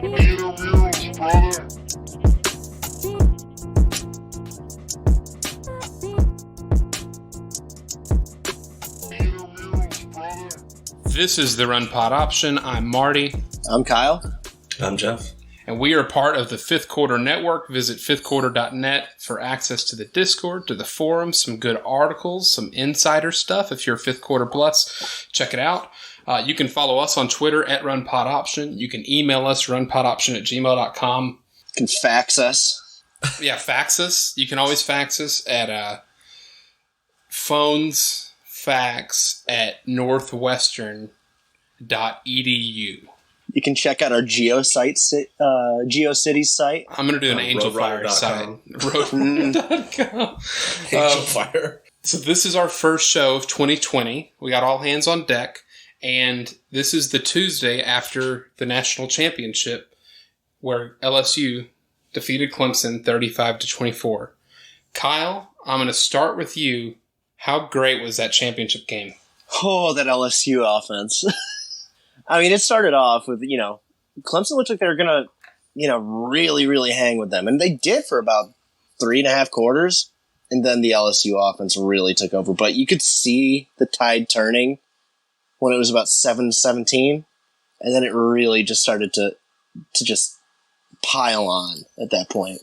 This is the Run Pod Option. I'm Marty. I'm Kyle. I'm Jeff. And we are part of the Fifth Quarter Network. Visit fifthquarter.net for access to the Discord, to the forum, some good articles, some insider stuff. If you're Fifth Quarter Plus, check it out. You can follow us on Twitter at RunPodOption. You can email us, runpodoption@gmail.com. You can fax us. Yeah, fax us. You can always fax us at phonesfax@northwestern.edu. You can check out our GeoCities site. I'm going to do an Angel Fire site. Roadrunner.com. Angel Fire. So this is our first show of 2020. We got all hands on deck. And this is the Tuesday after the national championship where LSU defeated Clemson 35-24. Kyle, I'm going to start with you. How great was that championship game? Oh, that LSU offense. I mean, it started off with, Clemson looked like they were going to, really, really hang with them. And they did for about 3.5 quarters. And then the LSU offense really took over. But you could see the tide turning when it was about 7-17. And then it really just started to just pile on at that point.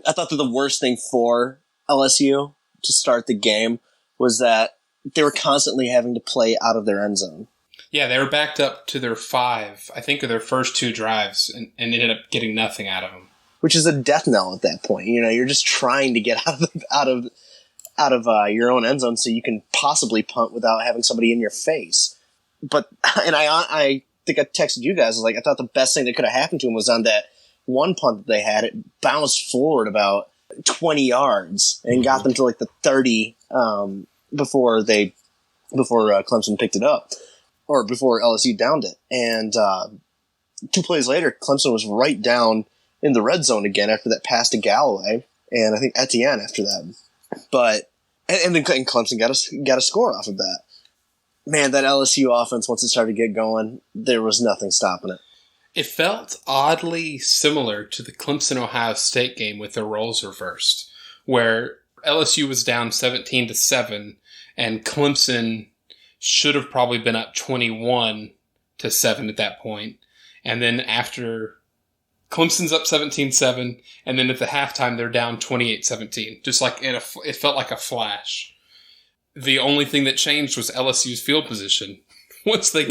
I thought that the worst thing for LSU to start the game was that they were constantly having to play out of their end zone. Yeah, they were backed up to their 5, I think, of their first 2 drives, and ended up getting nothing out of them. Which is a death knell at that point. You're just trying to get out of your own end zone so you can possibly punt without having somebody in your face. But I think I texted you guys. I thought the best thing that could have happened to him was on that one punt that they had. It bounced forward about 20 yards and got them to the 30 before Clemson picked it up. Or before LSU downed it. And 2 plays later, Clemson was right down in the red zone again after that pass to Galloway. And I think Etienne after that. But and then Clemson got a score off of that. Man, that LSU offense, once it started to get going, there was nothing stopping it. It felt oddly similar to the Clemson-Ohio State game with the roles reversed, where LSU was down 17-7, and Clemson should have probably been up 21-7 at that point. And then after Clemson's up 17-7, and then at the halftime they're down 28-17. Just like it felt like a flash. The only thing that changed was LSU's field position. Once they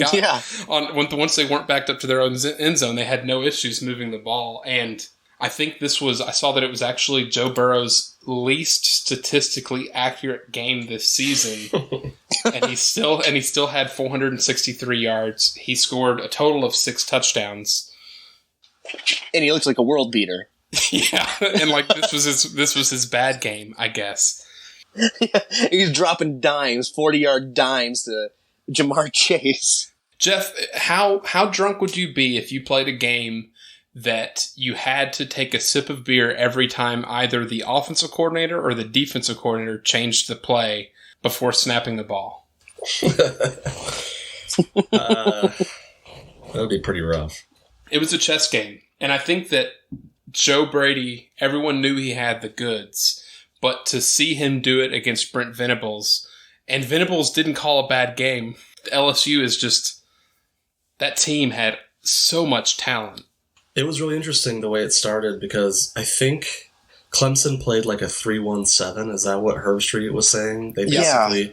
once they weren't backed up to their own end zone, they had no issues moving the ball. And I think I saw that it was actually Joe Burrow's least statistically accurate game this season. and he still had 463 yards. He scored a total of 6 touchdowns. And he looks like a world beater. Yeah. And this was his bad game, I guess. Yeah, he's dropping dimes, 40-yard dimes to Jamar Chase. Jeff, how drunk would you be if you played a game that you had to take a sip of beer every time either the offensive coordinator or the defensive coordinator changed the play before snapping the ball? That would be pretty rough. It was a chess game. And I think that Joe Brady, everyone knew he had the goods. But to see him do it against Brent Venables, and Venables didn't call a bad game. LSU is just, that team had so much talent. It was really interesting the way it started because I think Clemson played like a 3-1-7. Is that what Herbstreit was saying? They basically,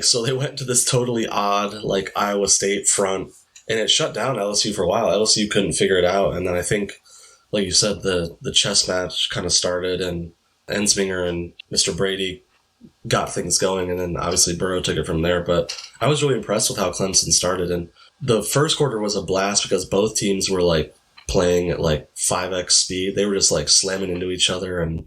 so they went to this totally odd, Iowa State front, and it shut down LSU for a while. LSU couldn't figure it out, and then I think, like you said, the chess match kind of started, and Ensminger and Mr. Brady got things going, and then obviously Burrow took it from there. But I was really impressed with how Clemson started, and the first quarter was a blast because both teams were playing at 5x speed. They were just slamming into each other and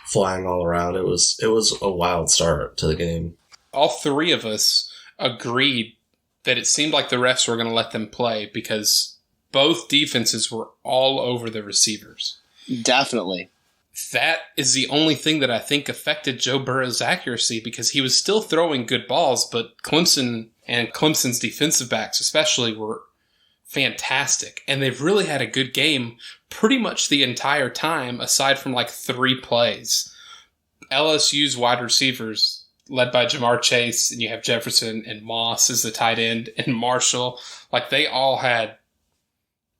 flying all around. It was a wild start to the game. All 3 of us agreed that it seemed like the refs were going to let them play because both defenses were all over the receivers. Definitely. That is the only thing that I think affected Joe Burrow's accuracy because he was still throwing good balls, but Clemson and Clemson's defensive backs especially were fantastic. And they've really had a good game pretty much the entire time, aside from like 3 plays. LSU's wide receivers, led by Jamar Chase, and you have Jefferson and Moss as the tight end, and Marshall, like they all had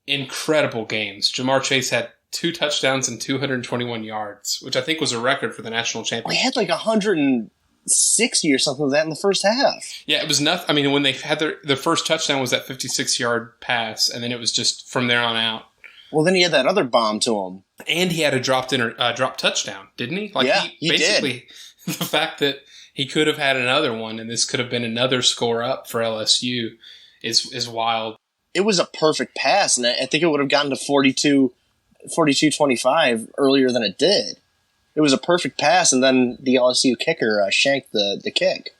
incredible games. Jamar Chase had 2 touchdowns and 221 yards, which I think was a record for the national championship. We had like 160 or something of that in the first half. Yeah, it was nothing. I mean, when they had their first touchdown was that 56-yard pass, and then it was just from there on out. Well, then he had that other bomb to him. And he had a dropped touchdown, didn't he? Like yeah, he basically did. The fact that he could have had another one, and this could have been another score up for LSU is wild. It was a perfect pass, and I think it would have gotten to 42-25 earlier than it did. It was a perfect pass, and then the LSU kicker shanked the kick.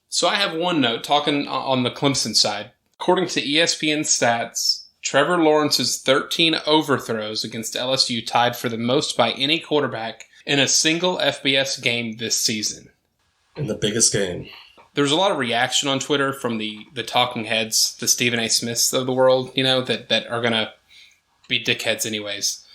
So I have one note, talking on the Clemson side. According to ESPN stats, Trevor Lawrence's 13 overthrows against LSU tied for the most by any quarterback in a single FBS game this season. In the biggest game. There was a lot of reaction on Twitter from the talking heads, the Stephen A. Smiths of the world, that are going to be dickheads anyways.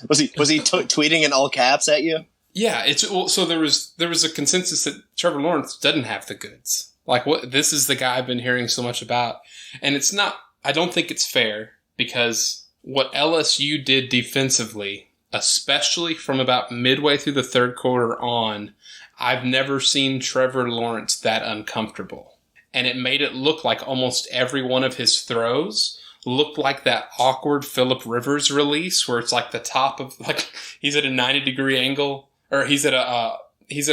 Was he tweeting in all caps at you? Yeah, so there was a consensus that Trevor Lawrence doesn't have the goods. Like, this is the guy I've been hearing so much about. And it's not, I don't think it's fair, because what LSU did defensively, especially from about midway through the third quarter on, I've never seen Trevor Lawrence that uncomfortable. And it made it look like almost every one of his throws looked like that awkward Phillip Rivers release where it's like the top of, like, he's at a 90-degree angle, or he's at a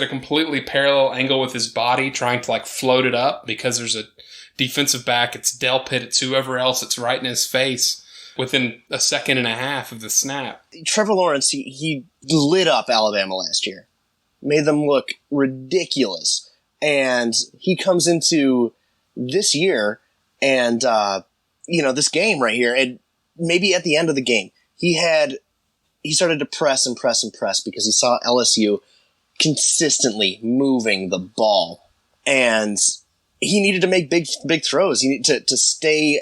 completely parallel angle with his body trying to like float it up because there's a defensive back, it's Delpit, it's whoever else, it's right in his face within a second and a half of the snap. Trevor Lawrence, he lit up Alabama last year. Made them look ridiculous. And he comes into this year and, this game right here, and maybe at the end of the game, he started to press because he saw LSU consistently moving the ball. And he needed to make big throws. He needed to stay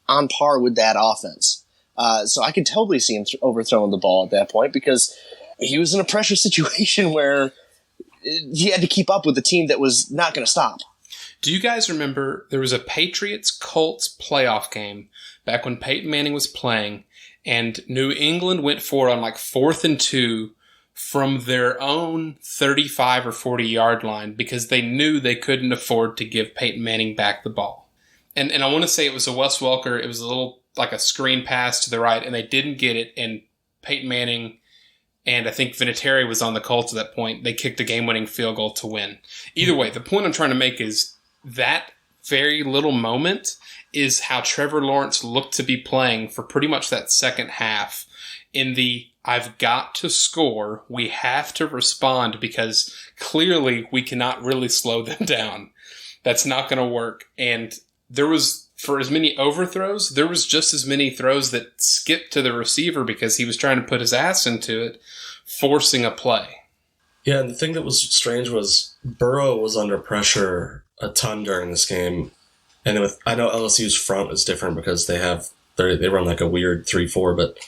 on par with that offense. So I could totally see him overthrowing the ball at that point because he was in a pressure situation where he had to keep up with a team that was not going to stop. Do you guys remember there was a Patriots-Colts playoff game back when Peyton Manning was playing, and New England went for it on like 4th and 2 from their own 35 or 40-yard line because they knew they couldn't afford to give Peyton Manning back the ball. And I want to say it was a Wes Welker. It was a little like a screen pass to the right, and they didn't get it, and Peyton Manning and I think Vinatieri was on the Colts at that point. They kicked a game-winning field goal to win. Either way, the point I'm trying to make is that very little moment is how Trevor Lawrence looked to be playing for pretty much that second half in the I've got to score, we have to respond because clearly we cannot really slow them down. That's not going to work. And there was, for as many overthrows, there was just as many throws that skipped to the receiver because he was trying to put his ass into it, forcing a play. Yeah, and the thing that was strange was Burrow was under pressure a ton during this game. And I know LSU's front is different because they run like a weird 3-4, but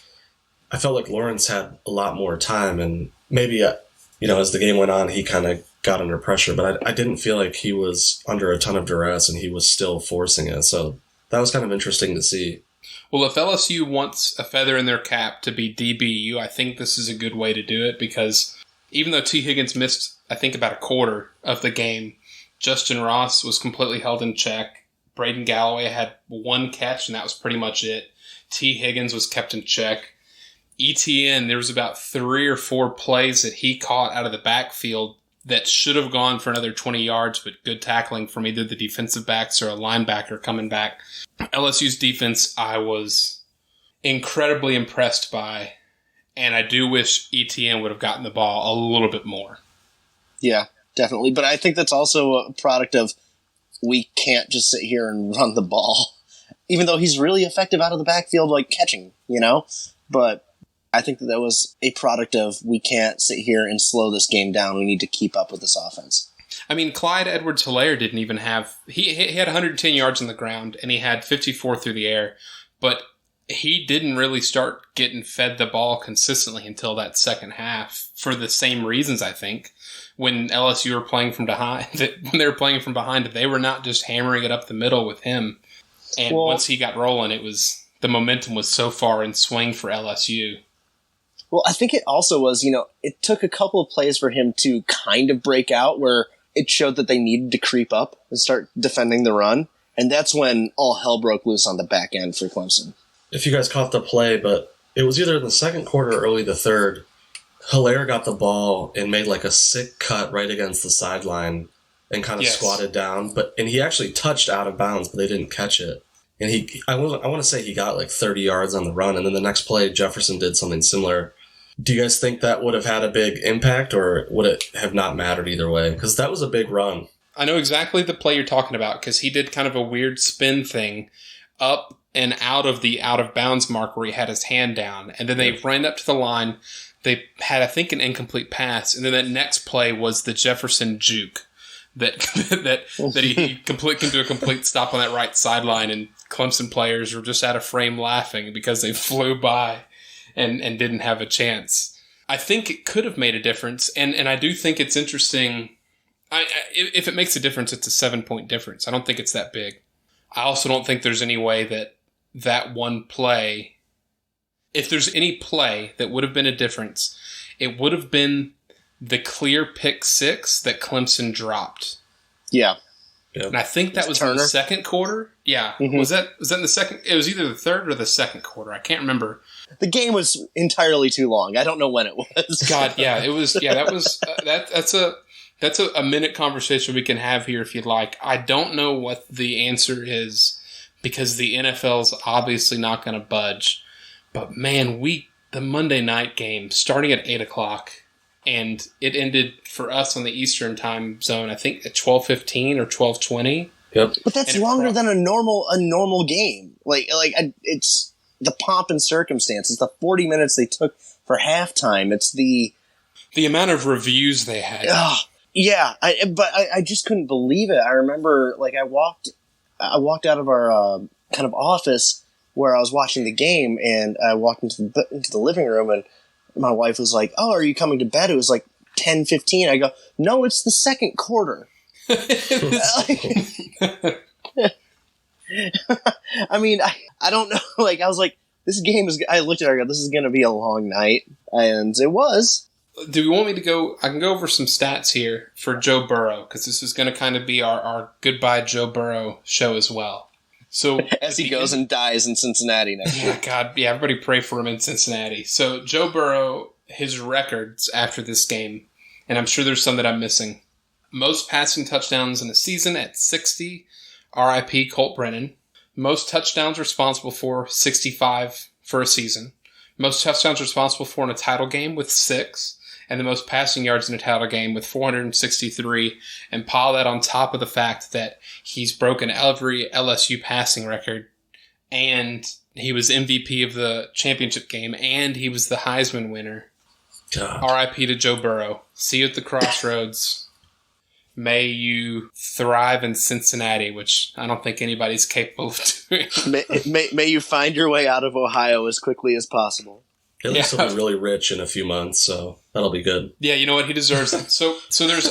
I felt like Lawrence had a lot more time, and maybe, as the game went on, he kind of got under pressure, but I didn't feel like he was under a ton of duress and he was still forcing it. So that was kind of interesting to see. Well, if LSU wants a feather in their cap to be DBU, I think this is a good way to do it because even though T. Higgins missed, I think, about a quarter of the game, Justin Ross was completely held in check. Braden Galloway had one catch, and that was pretty much it. T. Higgins was kept in check. ETN, there was about 3 or 4 plays that he caught out of the backfield that should have gone for another 20 yards, but good tackling from either the defensive backs or a linebacker coming back. LSU's defense, I was incredibly impressed by, and I do wish ETN would have gotten the ball a little bit more. Yeah, definitely. But I think that's also a product of we can't just sit here and run the ball, even though he's really effective out of the backfield, like catching, But I think that was a product of we can't sit here and slow this game down. We need to keep up with this offense. I mean, Clyde Edwards-Helaire didn't even have... He had 110 yards on the ground, and he had 54 through the air. but he didn't really start getting fed the ball consistently until that second half for the same reasons, I think. When LSU were playing from behind, they were not just hammering it up the middle with him. And once he got rolling, the momentum was so far in swing for LSU. Well, I think it also was, it took a couple of plays for him to kind of break out where it showed that they needed to creep up and start defending the run. And that's when all hell broke loose on the back end for Clemson. If you guys caught the play, but it was either in the second quarter or early the third, Hilaire got the ball and made like a sick cut right against the sideline and kind of squatted down. And he actually touched out of bounds, but they didn't catch it. And I want to say he got like 30 yards on the run. And then the next play, Jefferson did something similar. Do you guys think that would have had a big impact, or would it have not mattered either way? Because that was a big run. I know exactly the play you're talking about because he did kind of a weird spin thing up and out of the out-of-bounds mark where he had his hand down. And then they ran up to the line. They had, I think, an incomplete pass, and then that next play was the Jefferson juke that he came to a complete stop on that right sideline, and Clemson players were just out of frame laughing because they flew by and didn't have a chance. I think it could have made a difference, and I do think it's interesting. If it makes a difference, it's a 7-point difference. I don't think it's that big. I also don't think there's any way that one play. If there's any play that would have been a difference, it would have been the clear pick six that Clemson dropped. Yeah. And I think that was in the second quarter. Yeah. Mm-hmm. Was that in the second? It was either the third or the second quarter. I can't remember. The game was entirely too long. I don't know when it was. God, yeah. It was, yeah, that was, that's a minute conversation we can have here if you'd like. I don't know what the answer is because the NFL's obviously not going to budge. But man, the Monday night game starting at 8 o'clock, and it ended for us on the Eastern time zone, I think at 12:15 or 12:20. Yep. But that's longer than a normal game. It's the pomp and circumstances, the 40 minutes they took for halftime. It's the amount of reviews they had. Yeah, I just couldn't believe it. I remember, I walked out of our kind of office where I was watching the game, and I walked into the living room, and my wife was like, "Oh, are you coming to bed?" It was like 10:15. I go, "No, it's the second quarter." I mean, I don't know. I was like, this game is. I looked at her. I go, "This is going to be a long night," and it was. Do you want me to go? I can go over some stats here for Joe Burrow because this is going to kind of be our goodbye Joe Burrow show as well. So as he goes and dies in Cincinnati next year. God, yeah, everybody pray for him in Cincinnati. So Joe Burrow, his records after this game, and I'm sure there's some that I'm missing. Most passing touchdowns in a season at 60, RIP Colt Brennan. Most touchdowns responsible for 65 for a season. Most touchdowns responsible for in a title game with 6. And the most passing yards in a title game with 463, and pile that on top of the fact that he's broken every LSU passing record, and he was MVP of the championship game, and he was the Heisman winner. God. R.I.P. to Joe Burrow. See you at the crossroads. May you thrive in Cincinnati, which I don't think anybody's capable of doing. may you find your way out of Ohio as quickly as possible. At least he'll be really rich in a few months, so that'll be good. Yeah, you know what? He deserves it. So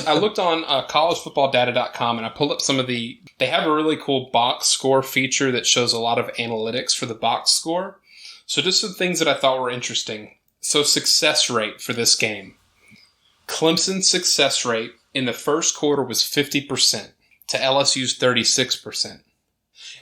I looked on collegefootballdata.com, and I pulled up they have a really cool box score feature that shows a lot of analytics for the box score. So just some things that I thought were interesting. So success rate for this game. Clemson's success rate in the first quarter was 50% to LSU's 36%.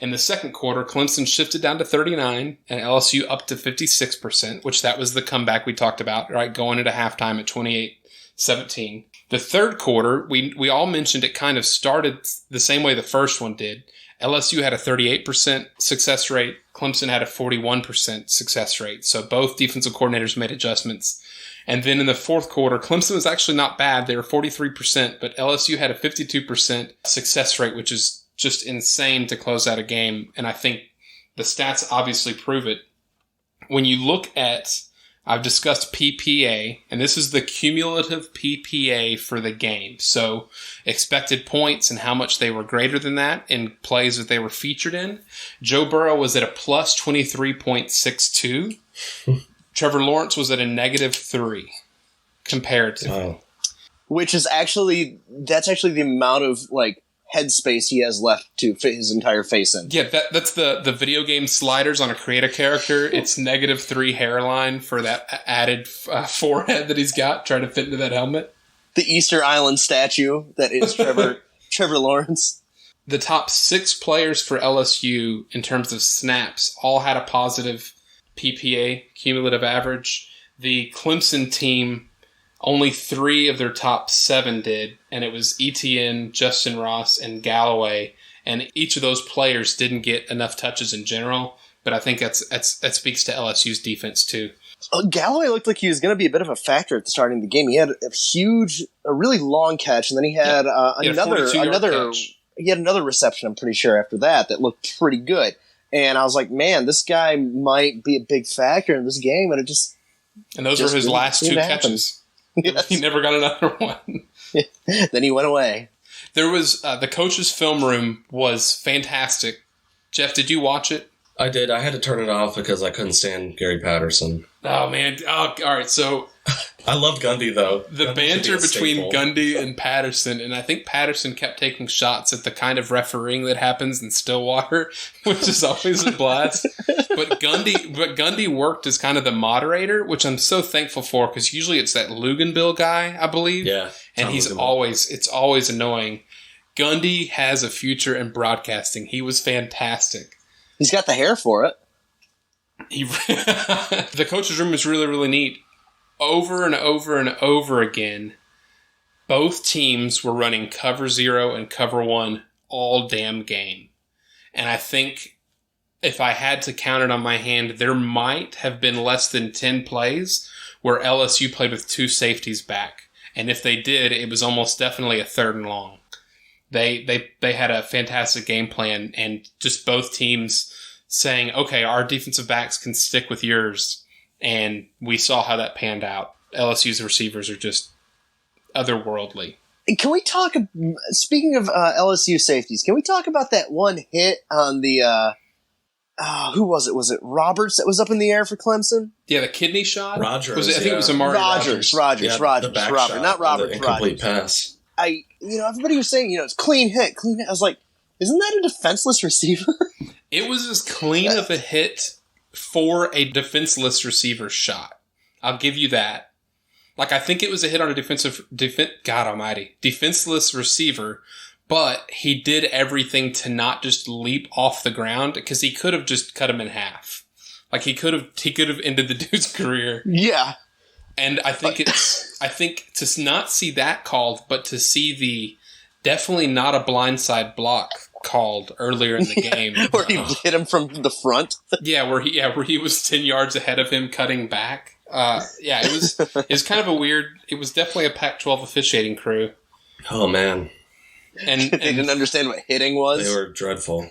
In the second quarter, Clemson shifted down to 39% and LSU up to 56%, which that was the comeback we talked about, right? Going into halftime at 28-17. The third quarter, we all mentioned it kind of started the same way the first one did. LSU had a 38% success rate. Clemson had a 41% success rate. So both defensive coordinators made adjustments. And then in the fourth quarter, Clemson was actually not bad. They were 43%, but LSU had a 52% success rate, which is just insane to close out a game. And I think the stats obviously prove it. When you look at I've discussed PPA, and this is the cumulative PPA for the game. So expected points and how much they were greater than that in plays that they were featured in. Joe Burrow was at a plus 23.62. Trevor Lawrence was at a -3 comparatively. Wow. Which is that's actually the amount of headspace he has left to fit his entire face in. Yeah, that's the video game sliders on a creative character. It's -3 hairline for that added forehead that he's got trying to fit into that helmet. The Easter Island statue that is Trevor Lawrence. The top 6 players for LSU in terms of snaps all had a positive PPA, cumulative average. The Clemson team, only 3 of their top 7 did, and it was Etienne, Justin Ross, and Galloway. And each of those players didn't get enough touches in general, but I think that speaks to LSU's defense too. Galloway looked like he was going to be a bit of a factor at the starting of the game. He had a really long catch, and then he had another reception. I'm pretty sure after that looked pretty good. And I was like, man, this guy might be a big factor in this game, and those were his last 2 catches. Yes. He never got another one. Then he went away. There was the coach's film room was fantastic. Jeff, did you watch it? I did. I had to turn it off because I couldn't stand Gary Patterson. Oh, man. Oh, all right. So I love Gundy, though. The Gundy banter between Gundy and Patterson, and I think Patterson kept taking shots at the kind of refereeing that happens in Stillwater, which is always a blast. But Gundy worked as kind of the moderator, which I'm so thankful for, because usually it's that Luganbill guy, I believe. Yeah. And it's always annoying. Gundy has a future in broadcasting. He was fantastic. He's got the hair for it. The coach's room is really, really neat. Over and over and over again, both teams were running cover 0 and cover 1 all damn game. And I think if I had to count it on my hand, there might have been less than 10 plays where LSU played with 2 safeties back. And if they did, it was almost definitely a 3rd and long. They had a fantastic game plan, and just both teams saying, okay, our defensive backs can stick with yours. And we saw how that panned out. LSU's receivers are just otherworldly. Can we talk, speaking of LSU safeties, can we talk about that one hit on the, who was it? Was it Roberts that was up in the air for Clemson? Yeah, the kidney shot? Rogers. I think it was Amari Rogers. The back Robert, shot, not Roberts. the incomplete pass. Everybody was saying, it's clean hit. I was like, isn't that a defenseless receiver? It was as clean of a hit for a defenseless receiver shot. I'll give you that. I think it was a hit on a defenseless receiver, but he did everything to not just leap off the ground, because he could have just cut him in half. He could have ended the dude's career. Yeah. And I think to not see that called, but to see the definitely not a blindside block called earlier in the game. Where he hit him from the front. Where he was 10 yards ahead of him cutting back. It was kind of a weird, it was definitely a Pac-12 officiating crew. Oh man. And they didn't understand what hitting was. They were dreadful.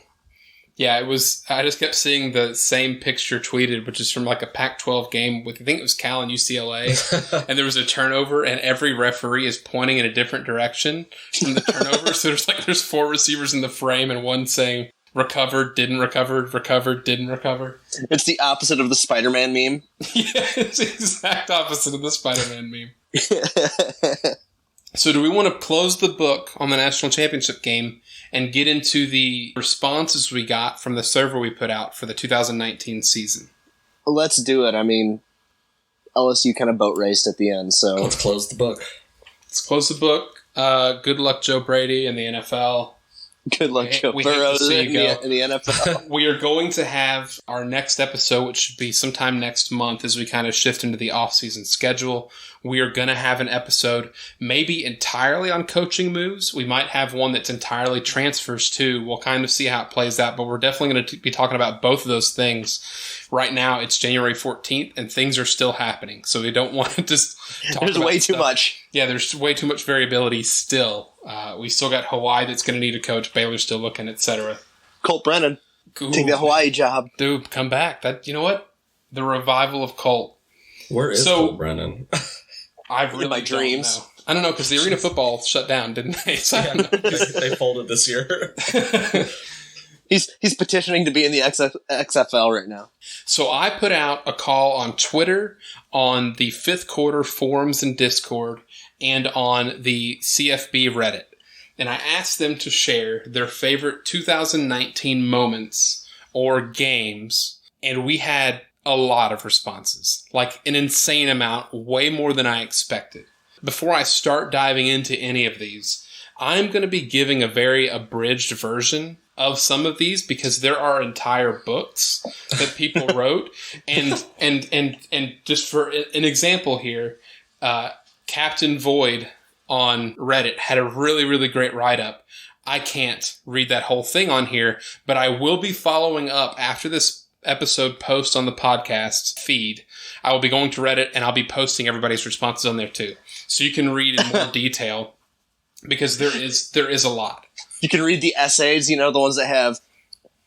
Yeah, it was. I just kept seeing the same picture tweeted, which is from a Pac-12 game with, I think it was Cal and UCLA, and there was a turnover, and every referee is pointing in a different direction from the turnover. So there's 4 receivers in the frame, and one saying recovered, didn't recover, recovered, didn't recover. It's the opposite of the Spider-Man meme. Yeah, it's the exact opposite of the Spider-Man meme. So do we want to close the book on the national championship game and get into the responses we got from the survey we put out for the 2019 season? Let's do it. I mean, LSU kind of boat raced at the end, so... Let's close the book. Let's close the book. Good luck, Joe Brady and the NFL. Good luck, Joe Burrow in the NFL. We are going to have our next episode, which should be sometime next month as we kind of shift into the off-season schedule. We are going to have an episode maybe entirely on coaching moves. We might have one that's entirely transfers too. We'll kind of see how it plays out, but we're definitely going to be talking about both of those things. Right now, it's January 14th, and things are still happening, so we don't want to just talk There's about way stuff. Too much. Yeah, there's way too much variability still. We still got Hawaii that's going to need a coach. Baylor's still looking, etc. Colt Brennan. Take the Hawaii job. Dude, come back. You know what? The revival of Colt. Where is Colt Brennan? I really in my dreams. Don't know. I don't know, because the arena football shut down, didn't they? So they folded this year. He's petitioning to be in the XFL right now. So I put out a call on Twitter, on the Fifth Quarter forums and Discord, and on the CFB Reddit. And I asked them to share their favorite 2019 moments or games. And we had a lot of responses. Like an insane amount, way more than I expected. Before I start diving into any of these, I'm going to be giving a very abridged version of some of these because there are entire books that people wrote. And just for an example here, Captain Void on Reddit had a really, really great write-up. I can't read that whole thing on here, but I will be following up after this episode posts on the podcast feed. I will be going to Reddit and I'll be posting everybody's responses on there too. So you can read in more detail because there is a lot. You can read the essays, the ones that have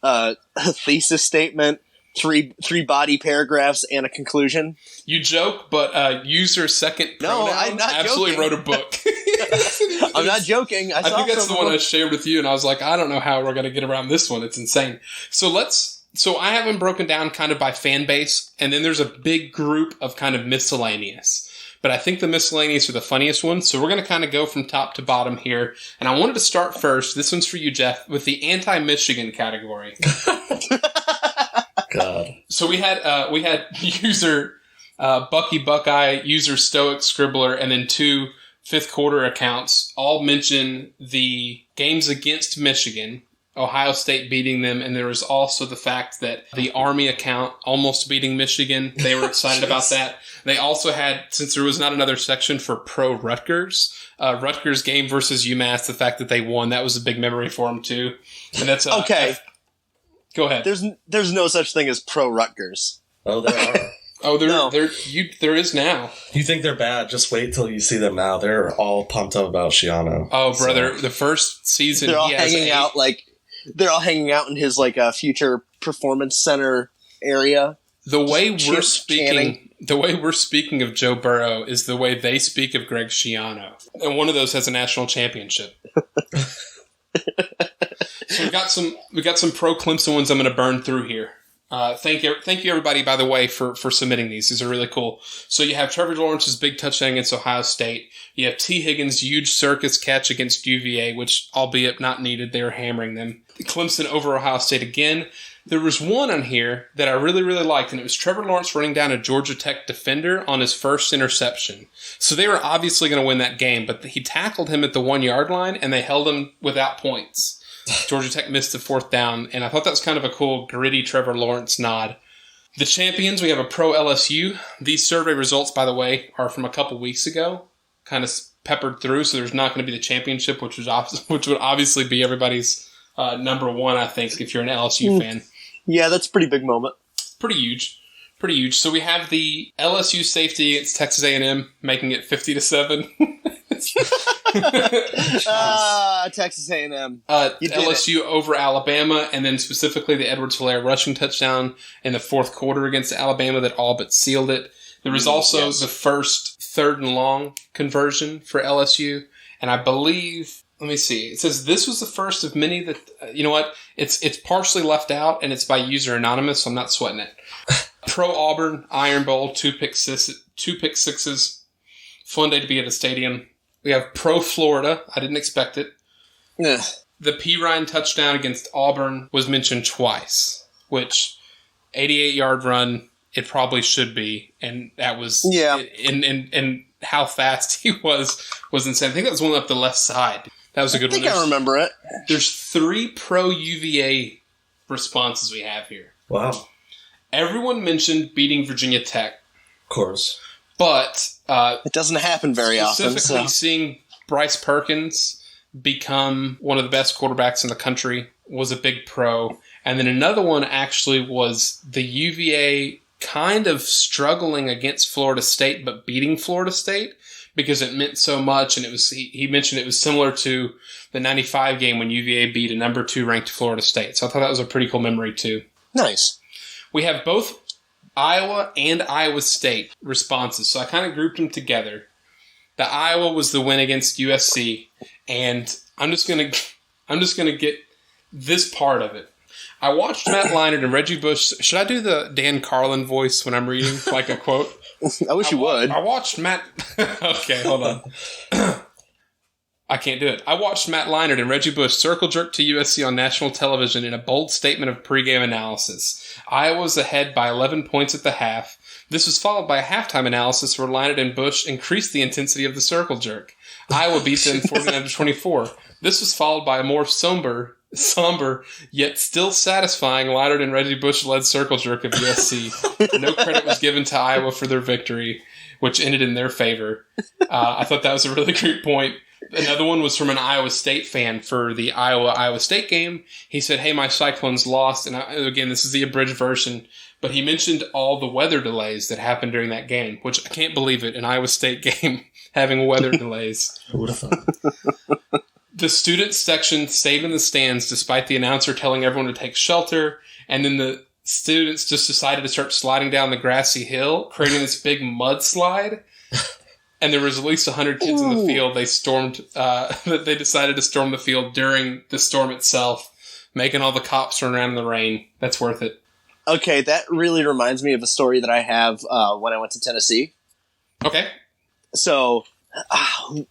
a thesis statement, three body paragraphs, and a conclusion. You joke, but user's second pronoun I'm not absolutely joking. wrote a book. I'm not joking. I think that's the one I shared with you, and I was like, I don't know how we're going to get around this one. It's insane. So I have them broken down kind of by fan base, and then there's a big group of kind of miscellaneous. But I think the miscellaneous are the funniest ones, so we're going to kind of go from top to bottom here. And I wanted to start first, this one's for you, Jeff, with the anti-Michigan category. God. So we had user Bucky Buckeye, user Stoic Scribbler, and then two Fifth Quarter accounts all mention the games against Michigan, Ohio State beating them, and there was also the fact that the Army account almost beating Michigan. They were excited about that. They also had, since there was not another section for pro Rutgers, Rutgers game versus UMass, the fact that they won, that was a big memory for them too. And that's okay. Go ahead. There's no such thing as pro Rutgers. Oh, there are. Oh, there is now. You think they're bad? Just wait till you see them now. They're all pumped up about Schiano. Oh, brother, the first season they're all hanging out in his future performance center area. The way we're speaking of Joe Burrow is the way they speak of Greg Schiano, and one of those has a national championship. So we got some pro Clemson ones I'm going to burn through here. Thank you everybody, by the way, for submitting these. These are really cool. So you have Trevor Lawrence's big touchdown against Ohio State. You have T. Higgins' huge circus catch against UVA, which, albeit not needed, they were hammering them. Clemson over Ohio State again. There was one on here that I really, really liked, and it was Trevor Lawrence running down a Georgia Tech defender on his first interception. So they were obviously going to win that game, but he tackled him at the 1 yard line, and they held him without points. Georgia Tech missed the fourth down, and I thought that was kind of a cool, gritty Trevor Lawrence nod. The champions, we have a pro LSU. These survey results, by the way, are from a couple weeks ago, kind of peppered through, so there's not going to be the championship, which would obviously be everybody's number one, I think, if you're an LSU fan. Yeah, that's a pretty big moment. Pretty huge. So we have the LSU safety against Texas A&M, making it 50-7. Texas A&M. LSU over Alabama, and then specifically the Edwards-Helaire rushing touchdown in the fourth quarter against Alabama that all but sealed it. There was also the first 3rd and long conversion for LSU, and I believe, let me see, it says this was the first of many that, you know what, it's partially left out, and it's by user anonymous, so I'm not sweating it. Pro Auburn, Iron Bowl, two pick sixes. Fun day to be at a stadium. We have Pro Florida. I didn't expect it. Ugh. The P. Ryan touchdown against Auburn was mentioned twice, which 88-yard run, it probably should be. And that was, and how fast he was insane. I think that was one up the left side. That was a good one. I think I remember it. There's 3 pro UVA responses we have here. Wow. Everyone mentioned beating Virginia Tech. Of course. But it doesn't happen very often. Specifically seeing Bryce Perkins become one of the best quarterbacks in the country was a big pro. And then another one actually was the UVA kind of struggling against Florida State, but beating Florida State because it meant so much. And it was he mentioned it was similar to the 95 game when UVA beat a number 2 ranked Florida State. So I thought that was a pretty cool memory too. Nice. We have both Iowa and Iowa State responses. So I kind of grouped them together. The Iowa was the win against USC, and I'm just gonna get this part of it. I watched Matt Leinart and Reggie Bush. Should I do the Dan Carlin voice when I'm reading like a quote? I wish you would. I watched Matt. Okay, hold on. I can't do it. I watched Matt Leinart and Reggie Bush circle jerk to USC on national television in a bold statement of pregame analysis. Iowa was ahead by 11 points at the half. This was followed by a halftime analysis where Leinart and Bush increased the intensity of the circle jerk. Iowa beat them 49-24. This was followed by a more somber, yet still satisfying Leinart and Reggie Bush-led circle jerk of USC. No credit was given to Iowa for their victory, which ended in their favor. I thought that was a really great point. Another one was from an Iowa State fan for the Iowa State game. He said, hey, my Cyclones lost. And again, this is the abridged version. But he mentioned all the weather delays that happened during that game, which I can't believe it, an Iowa State game having weather delays. Who would have thought? The student section stayed in the stands despite the announcer telling everyone to take shelter. And then the students just decided to start sliding down the grassy hill, creating this big mudslide. And there was at least 100 kids in the field. They stormed. They decided to storm the field during the storm itself, making all the cops run around in the rain. That's worth it. Okay, that really reminds me of a story that I have when I went to Tennessee. Okay. So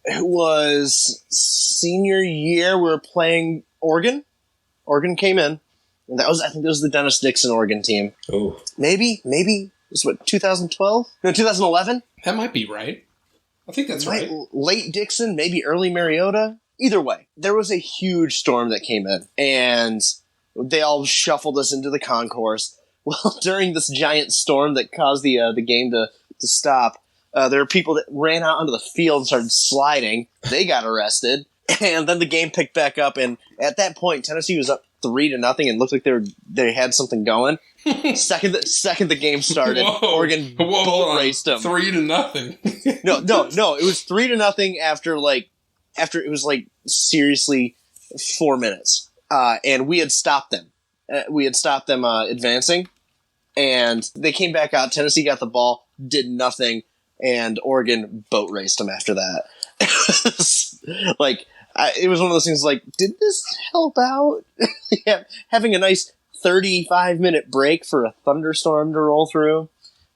it was senior year. We were playing Oregon. Oregon came in, and I think that was the Dennis Dixon Oregon team. Oh, maybe it was 2012? No, 2011. That might be right. I think that's right. Late Dixon, maybe early Mariota. Either way, there was a huge storm that came in, and they all shuffled us into the concourse. Well, during this giant storm that caused the game to stop, there were people that ran out onto the field and started sliding. They got arrested, and then the game picked back up. And at that point, Tennessee was up 3-0 and looked like they had something going. Second the game started, Oregon boat raced them 3-0. No, it was 3-0 after it was seriously 4 minutes, and we had stopped them. We had stopped them advancing, and they came back out. Tennessee got the ball, did nothing, and Oregon boat raced them after that. It was one of those things like, did this help out? Yeah, having a nice 35-minute break for a thunderstorm to roll through.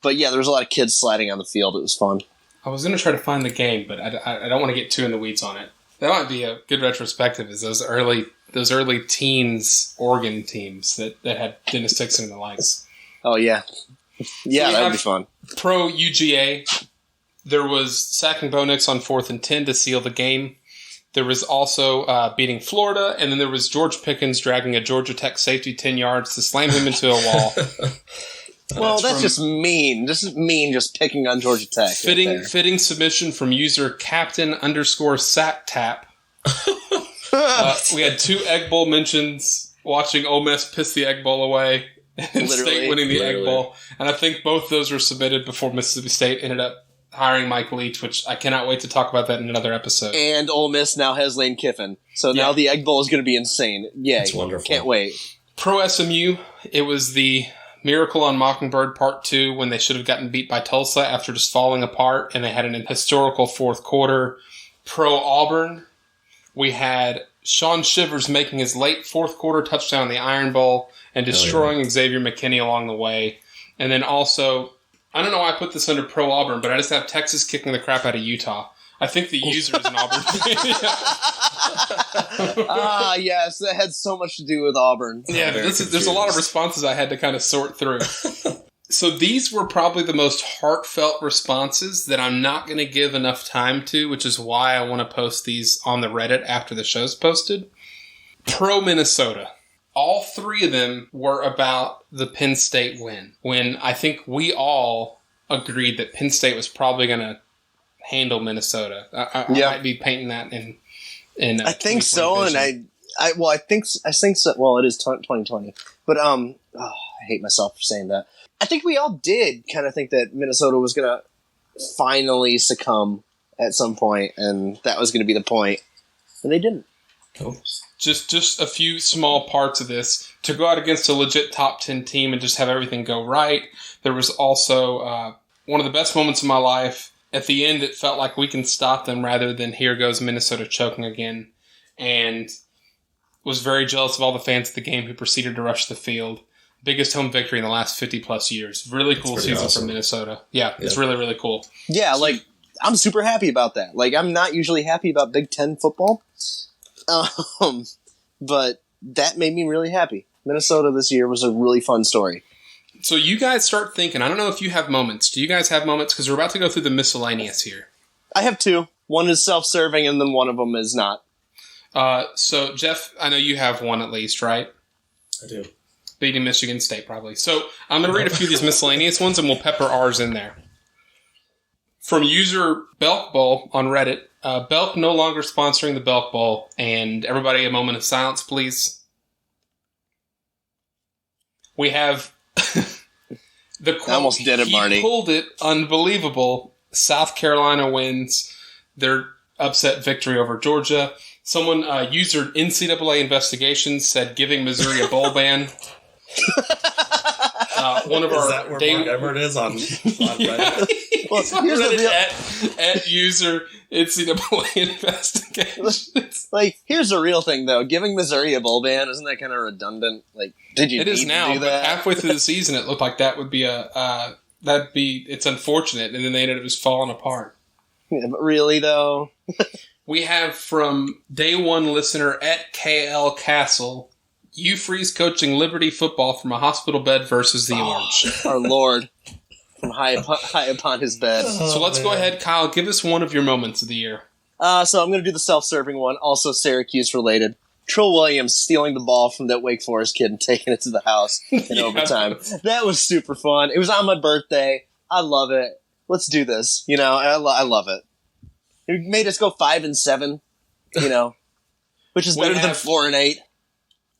But yeah, there was a lot of kids sliding on the field. It was fun. I was going to try to find the game, but I don't want to get too in the weeds on it. That might be a good retrospective, is those early teens Oregon teams that had Dennis Dixon and the likes. Oh, yeah. Yeah, that would be fun. Pro UGA, there was sacking Bo Nix on 4th and 10 to seal the game. There was also beating Florida, and then there was George Pickens dragging a Georgia Tech safety 10 yards to slam him into a wall. Well, that's just mean. This is mean, just picking on Georgia Tech. Fitting submission from user Captain_SackTap. We had 2 Egg Bowl mentions, watching Ole Miss piss the Egg Bowl away, and State winning the Egg Bowl. And I think both those were submitted before Mississippi State ended up hiring Mike Leach, which I cannot wait to talk about that in another episode. And Ole Miss now has Lane Kiffin. So now the Egg Bowl is going to be insane. Yay. It's wonderful. Can't wait. Pro SMU, it was the Miracle on Mockingbird Part 2 when they should have gotten beat by Tulsa after just falling apart, and they had an historical fourth quarter. Pro Auburn, we had Sean Shivers making his late fourth quarter touchdown in the Iron Bowl and destroying Xavier McKinney along the way. And then also, I don't know why I put this under Pro Auburn, but I just have Texas kicking the crap out of Utah. I think the user is an Auburn fan. Yes, that had so much to do with Auburn. Yeah, there's a lot of responses I had to kind of sort through. So these were probably the most heartfelt responses that I'm not going to give enough time to, which is why I want to post these on the Reddit after the show's posted. Pro Minnesota. All 3 of them were about the Penn State win, when I think we all agreed that Penn State was probably going to handle Minnesota. I might be painting that in I think so, vision. And I think so. Well, it is 2020, but I hate myself for saying that. I think we all did kind of think that Minnesota was going to finally succumb at some point, and that was going to be the point, and they didn't. Oh. just a few small parts of this. To go out against a legit top 10 team and just have everything go right. There was also one of the best moments of my life. At the end, it felt like we can stop them rather than here goes Minnesota choking again. And was very jealous of all the fans of the game who proceeded to rush the field. Biggest home victory in the last 50-plus years. Really cool season from Minnesota. Yeah, it's really, really cool. Yeah, like, I'm super happy about that. Like, I'm not usually happy about Big Ten football, but that made me really happy. Minnesota this year was a really fun story. So you guys start thinking, I don't know if you have moments. Do you guys have moments? Because we're about to go through the miscellaneous here. I have two. One is self-serving, and then one of them is not. So, Jeff, I know you have one at least, right? I do. Beating Michigan State, probably. So I'm going to read a few of these miscellaneous ones, and we'll pepper ours in there. From user Belk Bowl on Reddit, Belk no longer sponsoring the Belk Bowl, and everybody a moment of silence, please. We have the quote, I almost did it, Marty. He pulled it, unbelievable. South Carolina wins their upset victory over Georgia. Someone, user NCAA Investigations, said giving Missouri a bowl ban. One of Is our that where Mark Emmert is on Reddit? Well, here's the real... at user NCAA Investigations. Like, here's the real thing, though. Giving Missouri a bowl ban, isn't that kind of redundant? Like, did you? It is now, but halfway through the season, it looked like that would be it's unfortunate, and then they ended up just falling apart. Yeah, but really, though. We have from day one listener at KL Castle, Hugh Freeze coaching Liberty football from a hospital bed versus the Orange. Our Lord. From high upon his bed. So let's go ahead, Kyle. Give us one of your moments of the year. So I'm going to do the self-serving one, also Syracuse related. Trill Williams stealing the ball from that Wake Forest kid and taking it to the house in overtime. That was super fun. It was on my birthday. I love it. Let's do this. You know, I love it. It made us go 5-7, you know, which is better than 4-8.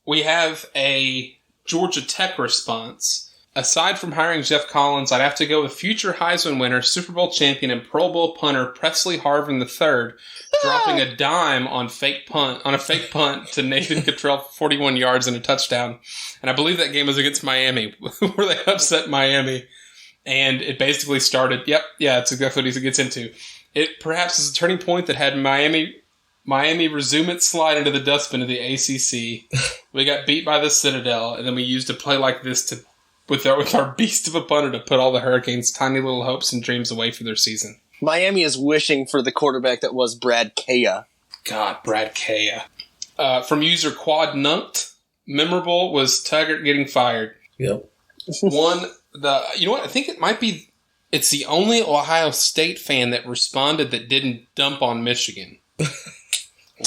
We have a Georgia Tech response. Aside from hiring Jeff Collins, I'd have to go with future Heisman winner, Super Bowl champion, and Pro Bowl punter Presley Harvin III, dropping a dime on a fake punt to Nathan Cottrell for 41 yards and a touchdown. And I believe that game was against Miami, where they upset Miami. And it basically started, it's exactly what he gets into. It perhaps is a turning point that had Miami resume its slide into the dustbin of the ACC. We got beat by the Citadel, and then we used a play like this with our beast of a punter to put all the Hurricanes' tiny little hopes and dreams away for their season. Miami is wishing for the quarterback that was Brad Kaya. God, Brad Kaya. From user Quad Nunked, memorable was Taggart getting fired. Yep. You know what? I think it's the only Ohio State fan that responded that didn't dump on Michigan.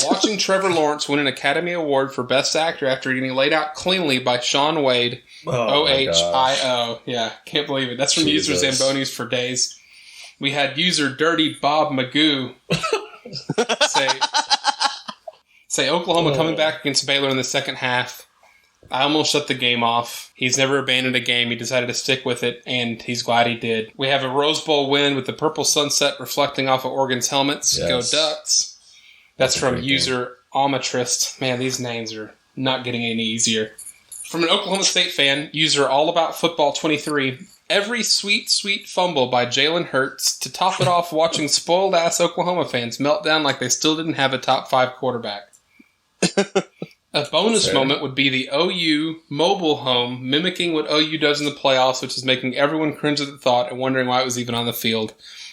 Watching Trevor Lawrence win an Academy Award for Best Actor after getting laid out cleanly by Shaun Wade, OHIO. Yeah, can't believe it. That's from user Zambonis for days. We had user Dirty Bob Magoo say Oklahoma coming back against Baylor in the second half. I almost shut the game off. He's never abandoned a game. He decided to stick with it, and he's glad he did. We have a Rose Bowl win with the purple sunset reflecting off of Oregon's helmets. Yes. Go Ducks. That's from user Almatrist. Man, these names are not getting any easier. From an Oklahoma State fan, user All About Football 23. Every sweet, sweet fumble by Jalen Hurts to top it off watching spoiled-ass Oklahoma fans melt down like they still didn't have a top 5 quarterback. A bonus moment would be the OU mobile home mimicking what OU does in the playoffs, which is making everyone cringe at the thought and wondering why it was even on the field.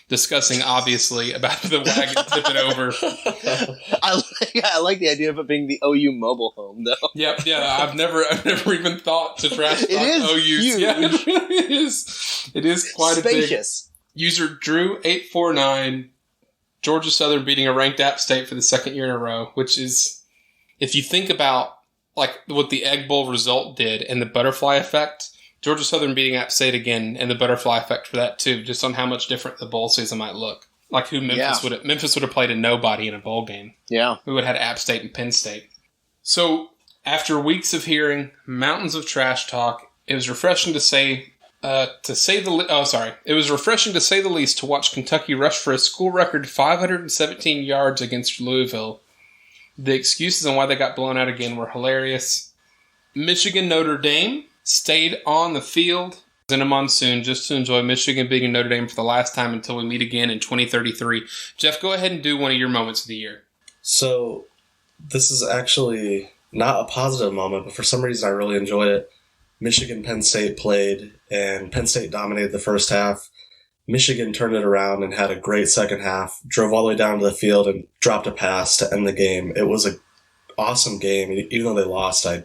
Discussing, obviously, about the wagon tipping over. I like the idea of it being the OU mobile home, though. Yep, yeah. I've never even thought to trash talk OU's. Huge. Yeah, it really is. It is quite spacious. A big. User Drew849, Georgia Southern beating a ranked App State for the second year in a row, which is, if you think about like what the Egg Bowl result did and the butterfly effect. Georgia Southern beating App State again, and the butterfly effect for that too, just on how much different the bowl season might look. Like who Memphis would have played a nobody in a bowl game. Yeah, we would have had App State and Penn State. So after weeks of hearing mountains of trash talk, it was refreshing to say the least to watch Kentucky rush for a school record 517 yards against Louisville. The excuses on why they got blown out again were hilarious. Michigan Notre Dame stayed on the field in a monsoon just to enjoy Michigan beating Notre Dame for the last time until we meet again in 2033. Jeff, go ahead and do one of your moments of the year. So this is actually not a positive moment, but for some reason I really enjoyed it. Michigan-Penn State played, and Penn State dominated the first half. Michigan turned it around and had a great second half, drove all the way down to the field and dropped a pass to end the game. It was an awesome game. Even though they lost, I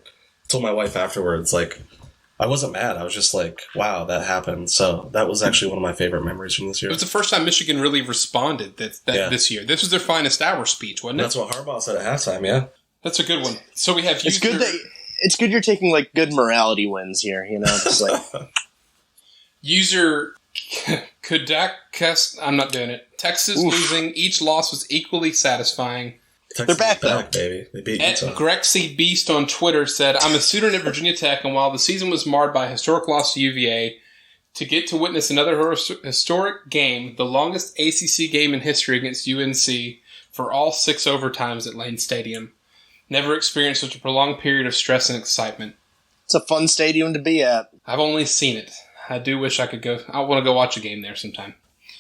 told my wife afterwards, like, I wasn't mad. I was just like, wow, that happened. So that was actually one of my favorite memories from this year. It was the first time Michigan really responded this year. This was their finest hour speech, wasn't it? That's what Harbaugh said at halftime, yeah. That's a good one. So we have It's good you're taking, like, good morality wins here, you know? Just like user Kudakest, I'm not doing it. Texas losing. Each loss was equally satisfying. Texas They're back, though. baby. They beat At Utah. Grexy Beast on Twitter said, I'm a student at Virginia Tech, and while the season was marred by a historic loss to UVA, to get to witness another historic game, the longest ACC game in history against UNC for all 6 overtimes at Lane Stadium. Never experienced such a prolonged period of stress and excitement. it's a fun stadium to be at. I've only seen it. I do wish I could go. I want to go watch a game there sometime.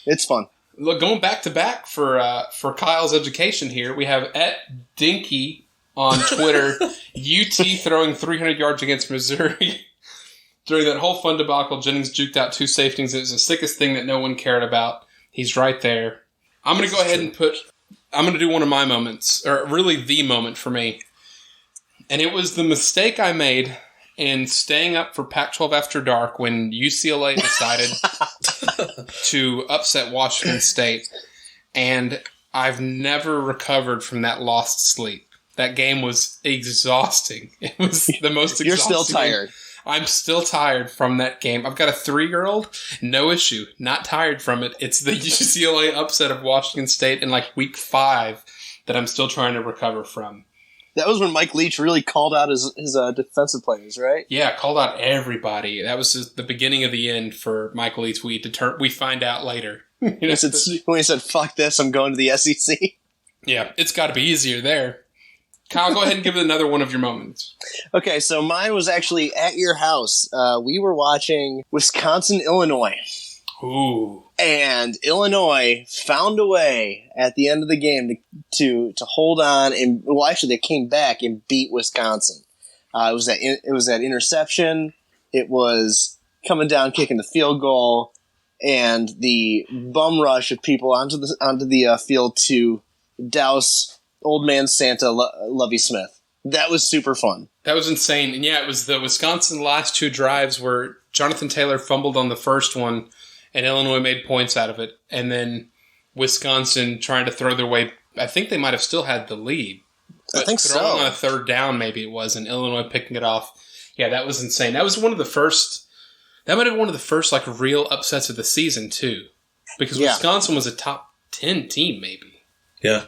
It's fun. Look, going back to back for Kyle's education here, we have at Dinky on Twitter, UT throwing 300 yards against Missouri. During that whole fun debacle, Jennings juked out 2 safeties. It was the sickest thing that no one cared about. He's right there. I'm going to go ahead and I'm going to do one of my moments, or really the moment for me. And it was the mistake I made in staying up for Pac-12 After Dark when UCLA decided to upset Washington State. And I've never recovered from that lost sleep. That game was exhausting. It was the most exhausting. You're still tired. I'm still tired from that game. I've got a 3-year-old. No issue. Not tired from it. It's the UCLA upset of Washington State in like week 5 that I'm still trying to recover from. That was when Mike Leach really called out his defensive players, right? Yeah, called out everybody. That was just the beginning of the end for Mike Leach. We find out later. When he said, fuck this, I'm going to the SEC. Yeah, it's got to be easier there. Kyle, go ahead and give it another one of your moments. Okay, so mine was actually at your house. We were watching Wisconsin-Illinois. Ooh. And Illinois found a way at the end of the game to hold on, and well, actually, they came back and beat Wisconsin. It was that interception. It was coming down, kicking the field goal, and the bum rush of people onto the field to douse Old Man Santa Lovie Smith. That was super fun. That was insane, and yeah, it was the Wisconsin last 2 drives where Jonathan Taylor fumbled on the first one. And Illinois made points out of it. And then Wisconsin trying to throw their way. I think they might have still had the lead. I think so. On a 3rd down, maybe it was, and Illinois picking it off. Yeah, that was insane. That was one of the first. That might have been one of the first like real upsets of the season too, because Wisconsin was a top 10 team, maybe. Yeah,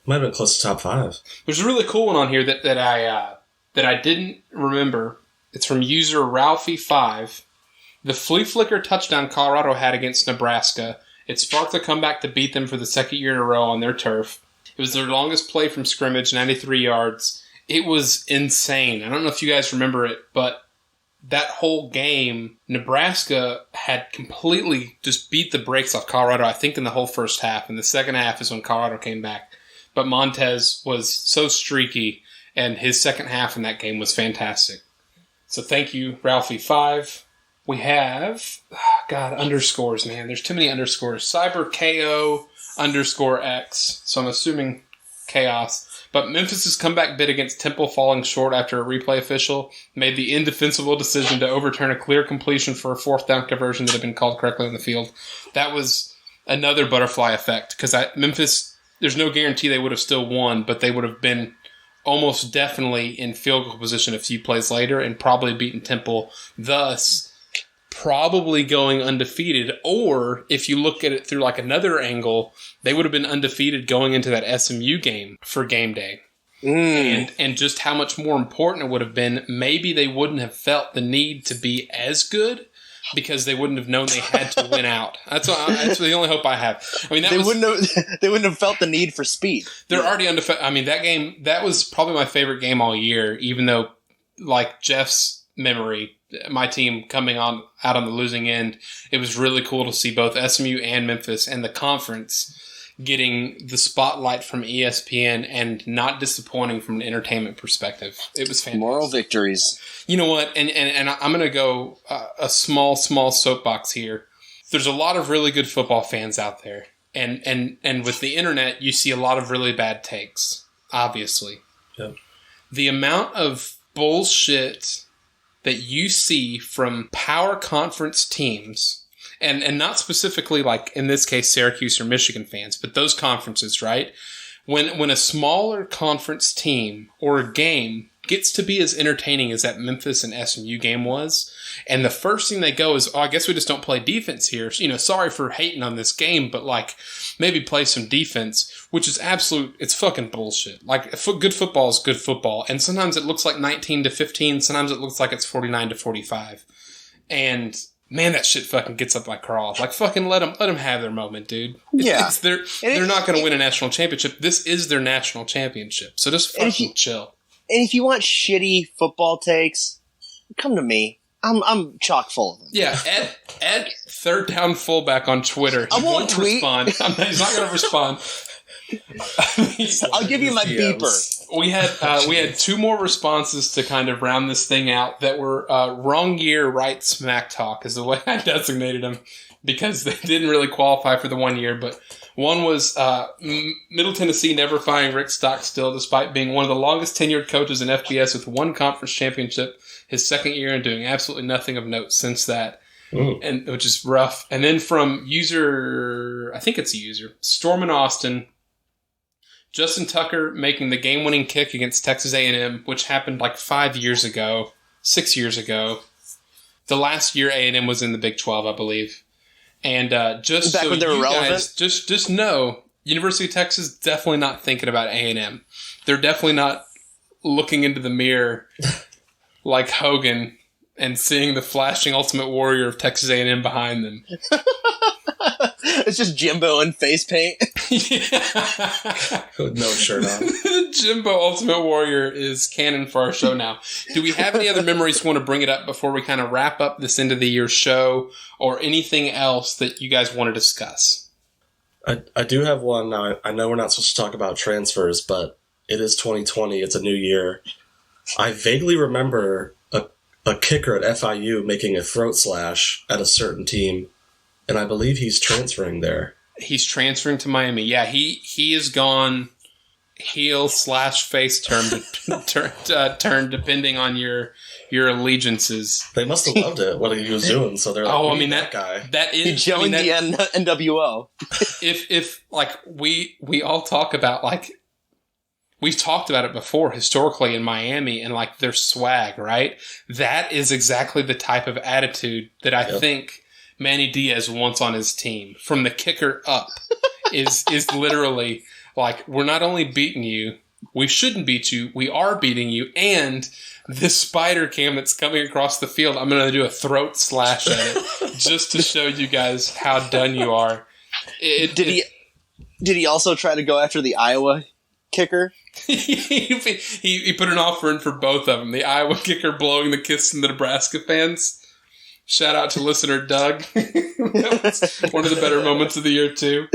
might have been close to top 5. There's a really cool one on here that I didn't remember. It's from user Ralphie5. The flea flicker touchdown Colorado had against Nebraska, it sparked the comeback to beat them for the 2nd year in a row on their turf. It was their longest play from scrimmage, 93 yards. It was insane. I don't know if you guys remember it, but that whole game, Nebraska had completely just beat the brakes off Colorado, I think, in the whole first half. And the second half is when Colorado came back. But Montez was so streaky, and his second half in that game was fantastic. So thank you, Ralphie5. We have, underscores, man. There's too many underscores. CyberKO _X. So I'm assuming chaos. But Memphis' comeback bid against Temple falling short after a replay official made the indefensible decision to overturn a clear completion for a 4th down conversion that had been called correctly on the field. That was another butterfly effect. Because Memphis, there's no guarantee they would have still won, but they would have been almost definitely in field goal position a few plays later and probably beaten Temple. Thus, probably going undefeated, or if you look at it through like another angle, they would have been undefeated going into that SMU game for game day. And just how much more important it would have been. Maybe they wouldn't have felt the need to be as good, because they wouldn't have known they had to win out. That's the only hope I have. I mean, they wouldn't have felt the need for speed. They're already undefeated. I mean, that was probably my favorite game all year, even though, like Jeff's memory, my team coming out on the losing end, it was really cool to see both SMU and Memphis and the conference getting the spotlight from ESPN and not disappointing from an entertainment perspective. It was fantastic. Moral victories. You know what? And I'm going to go a small soapbox here. There's a lot of really good football fans out there. And with the internet, you see a lot of really bad takes, obviously. Yep. The amount of bullshit that you see from power conference teams, and not specifically like in this case Syracuse or Michigan fans, but those conferences, right? When a smaller conference team or a game gets to be as entertaining as that Memphis and SMU game was, and the first thing they go is, I guess we just don't play defense here. Sorry for hating on this game, but like maybe play some defense, which is it's fucking bullshit. Like good football is good football, and sometimes it looks like 19-15, sometimes it looks like it's 49-45, and man, that shit fucking gets up my craw. Like fucking let them have their moment, dude. Yeah, they're not going to win a national championship. This is their national championship, so just fucking chill. And if you want shitty football takes, come to me. I'm chock full of them. Yeah, Ed third down fullback on Twitter. I won't tweet. Respond. He's not going to respond. I'll give you my beeper. We had 2 more responses to kind of round this thing out that were wrong year, right smack talk is the way I designated them, because they didn't really qualify for the 1 year. But one was Middle Tennessee never firing Rick Stockstill despite being one of the longest tenured coaches in FBS with 1 conference championship his second year and doing absolutely nothing of note since that. And which is rough. And then from I think it's a user, Storm in Austin, Justin Tucker making the game-winning kick against Texas A&M, which happened like 6 years ago. The last year A&M was in the Big 12, I believe. And just back so when they were you relevant? guys just know, University of Texas definitely not thinking about A&M. They're definitely not looking into the mirror like Hogan and seeing the flashing Ultimate Warrior of Texas A&M behind them. It's just Jimbo in face paint. Yeah. With no shirt on. Jimbo Ultimate Warrior is canon for our show now. Do we have any other memories you want to bring it up before we kind of wrap up this end of the year show, or anything else that you guys want to discuss? I do have one. Now, I know we're not supposed to talk about transfers, but it is 2020. It's a new year. I vaguely remember a kicker at FIU making a throat slash at a certain team, and I believe he's transferring there. He's transferring to Miami. Yeah, he is gone heel / face turn depending on your allegiances. They must have loved it, what he was doing, so they're like, oh, I mean, that guy. That is... He joined the NWO. If like, we all talk about, like, we've talked about it before historically in Miami and like their swag, right? That is exactly the type of attitude that I think Manny Diaz wants on his team. From the kicker up is literally like, we're not only beating you, we shouldn't beat you, we are beating you, and this spider cam that's coming across the field, I'm going to do a throat slash at it just to show you guys how done you are. Did he also try to go after the Iowa kicker? he put an offer in for both of them. The Iowa kicker blowing the kiss in the Nebraska fans. Shout out to listener Doug. That was one of the better moments of the year too.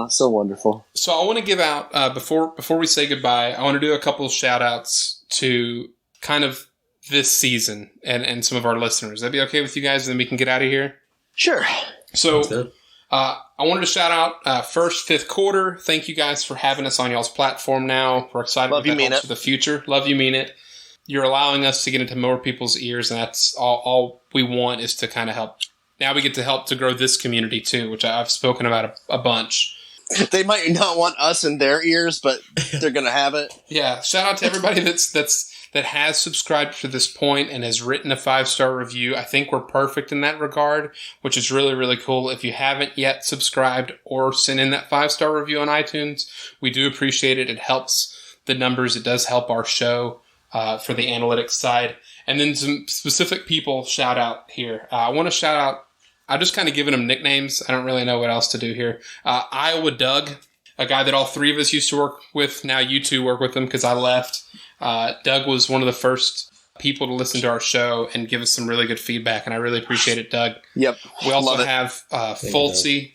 So wonderful. So I want to give out before we say goodbye, I want to do a couple of shout outs to kind of this season and some of our listeners. That'd be okay with you guys, and then we can get out of here? Sure. So I wanted to shout out first, fifth quarter. Thank you guys for having us on y'all's platform now. We're excited about that for the future. Love you, mean it. You're allowing us to get into more people's ears, and that's all we want is to kind of help. Now we get to help to grow this community too, which I've spoken about a bunch. They might not want us in their ears, but they're going to have it. Yeah. Shout out to everybody that has subscribed to this point and has written a 5-star review. I think we're perfect in that regard, which is really, really cool. If you haven't yet subscribed or sent in that 5-star review on iTunes, we do appreciate it. It helps the numbers. It does help our show for the analytics side. And then some specific people shout out here. I want to shout out, I'm just kind of giving them nicknames. I don't really know what else to do here. Iowa Doug, a guy that all three of us used to work with. Now you two work with him because I left. Doug was one of the first people to listen to our show and give us some really good feedback, and I really appreciate it, Doug. Yep. We also have Fultzy.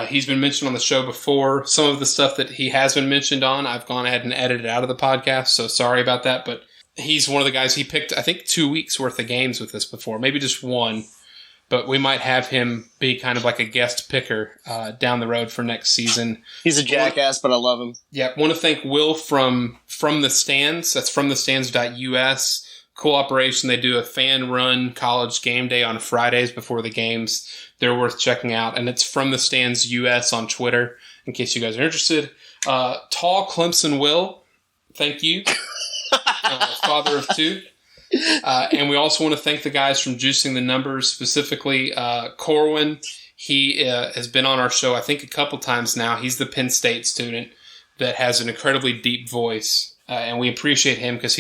He's been mentioned on the show before. Some of the stuff that he has been mentioned on, I've gone ahead and edited out of the podcast, so sorry about that, but he's one of the guys. He picked, I think, 2 weeks worth of games with us before, maybe just one. But we might have him be kind of like a guest picker down the road for next season. He's a jackass, but I love him. Yeah, want to thank Will from the Stands. That's fromthestands.us. Cool operation. They do a fan-run college game day on Fridays before the games. They're worth checking out. And it's From the Stands US on Twitter, in case you guys are interested. Tall Clemson Will, thank you. Father of two. And we also want to thank the guys from Juicing the Numbers, specifically Corwin. He has been on our show, I think, a couple times now. He's the Penn State student that has an incredibly deep voice, and we appreciate him because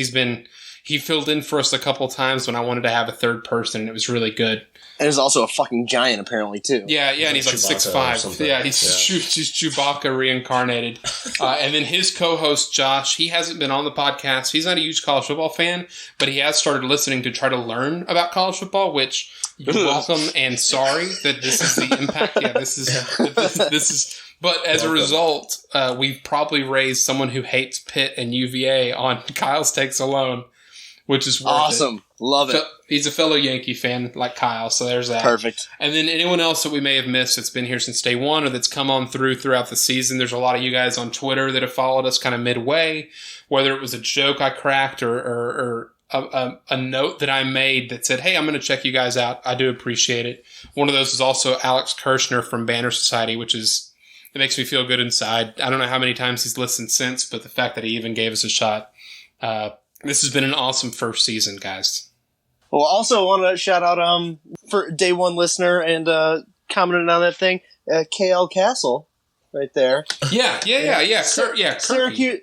he filled in for us a couple times when I wanted to have a third person, and it was really good. And he's also a fucking giant, apparently, too. Yeah, and he's like 6'5". Yeah, he's Chewbacca reincarnated. And then his co-host, Josh, he hasn't been on the podcast. He's not a huge college football fan, but he has started listening to try to learn about college football, which you're welcome and sorry that this is the impact. Yeah, this is. But as a result, we've probably raised someone who hates Pitt and UVA on Kyle's takes alone, which is worth awesome. It. Love it. He's a fellow Yankee fan like Kyle, so there's that. Perfect. And then anyone else that we may have missed that's been here since day one or that's come on throughout the season, there's a lot of you guys on Twitter that have followed us kind of midway, whether it was a joke I cracked or a note that I made that said, hey, I'm going to check you guys out. I do appreciate it. One of those is also Alex Kirshner from Banner Society, it makes me feel good inside. I don't know how many times he's listened since, but the fact that he even gave us a shot. This has been an awesome first season, guys. Well, also want to shout out for day one listener and commented on that thing, KL Castle, right there. Yeah. Syracuse,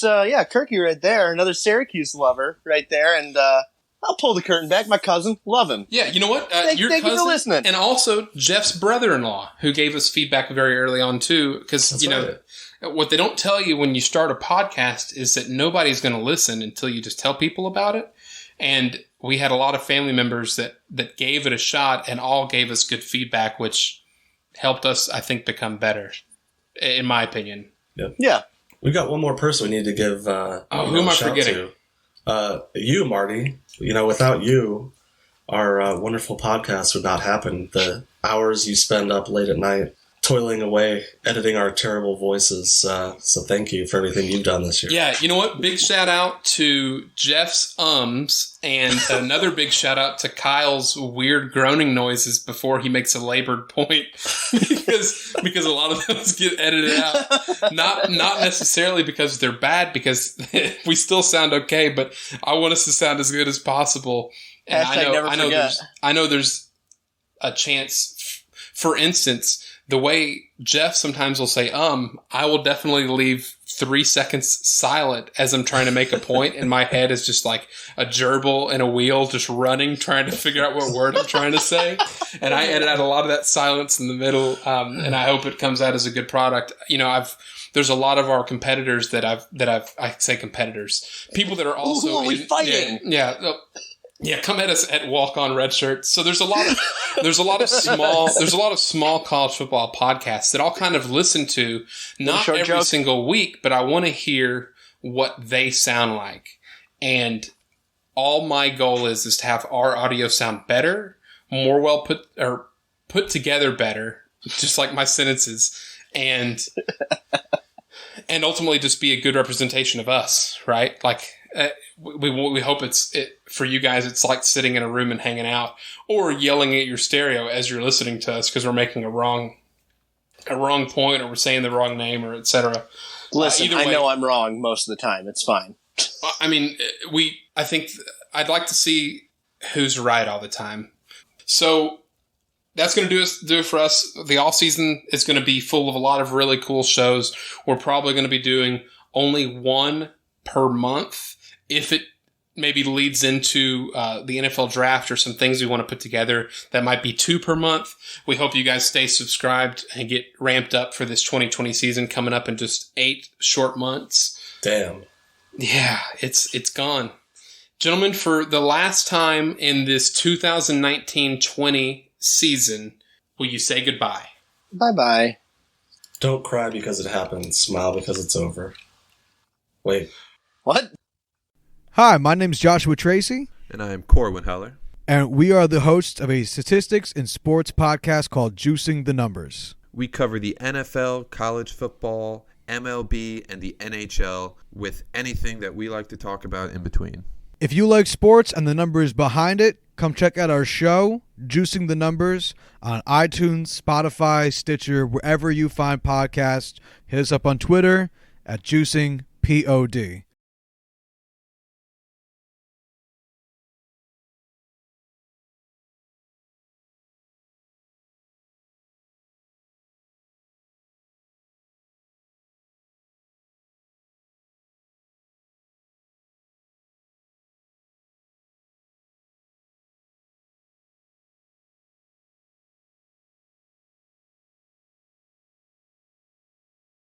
Kirky right there. Another Syracuse lover right there, and I'll pull the curtain back. My cousin, love him. Yeah, you know what? Thank you for listening. And also Jeff's brother-in-law, who gave us feedback very early on too, because what they don't tell you when you start a podcast is that nobody's going to listen until you just tell people about it. And we had a lot of family members that gave it a shot and all gave us good feedback, which helped us, I think, become better, in my opinion. Yep. Yeah. We've got one more person we need to give who am I forgetting? You, Marty. Without you, our wonderful podcast would not happen. The hours you spend up late at night toiling away, editing our terrible voices. So thank you for everything you've done this year. Yeah, you know what? Big shout out to Jeff's and another big shout out to Kyle's weird groaning noises before he makes a labored point because a lot of those get edited out. Not necessarily because they're bad, because we still sound okay, but I want us to sound as good as possible. And I know there's a chance. For instance, the way Jeff sometimes will say, I will definitely leave 3 seconds silent as I'm trying to make a point, and my head is just like a gerbil in a wheel just running, trying to figure out what word I'm trying to say. And I edit out a lot of that silence in the middle, and I hope it comes out as a good product. There's a lot of our competitors I say competitors, people that are also fighting. Yeah, come at us at Walk On Red Shirts. So there's a lot of small college football podcasts that I'll kind of listen to, not every single week, but I want to hear what they sound like. And all my goal is to have our audio sound better, more well put together better, just like my sentences, and ultimately just be a good representation of us, right? Like. We hope for you guys. It's like sitting in a room and hanging out, or yelling at your stereo as you're listening to us because we're making a wrong point, or we're saying the wrong name, or etc. Listen, I know I'm wrong most of the time. It's fine. I mean, I think I'd like to see who's right all the time. So that's going to do it for us. The off season is going to be full of a lot of really cool shows. We're probably going to be doing only one per month. If it maybe leads into the NFL draft or some things we want to put together that might be 2 per month. We hope you guys stay subscribed and get ramped up for this 2020 season coming up in just 8 short months. Damn. Yeah, it's gone. Gentlemen, for the last time in this 2019-20 season, will you say goodbye? Bye-bye. Don't cry because it happened. Smile because it's over. Wait. What? Hi, my name's Joshua Tracy. And I am Corwin Heller. And we are the hosts of a statistics and sports podcast called Juicing the Numbers. We cover the NFL, college football, MLB, and the NHL with anything that we like to talk about in between. If you like sports and the numbers behind it, come check out our show, Juicing the Numbers, on iTunes, Spotify, Stitcher, wherever you find podcasts. Hit us up on Twitter at JuicingPod.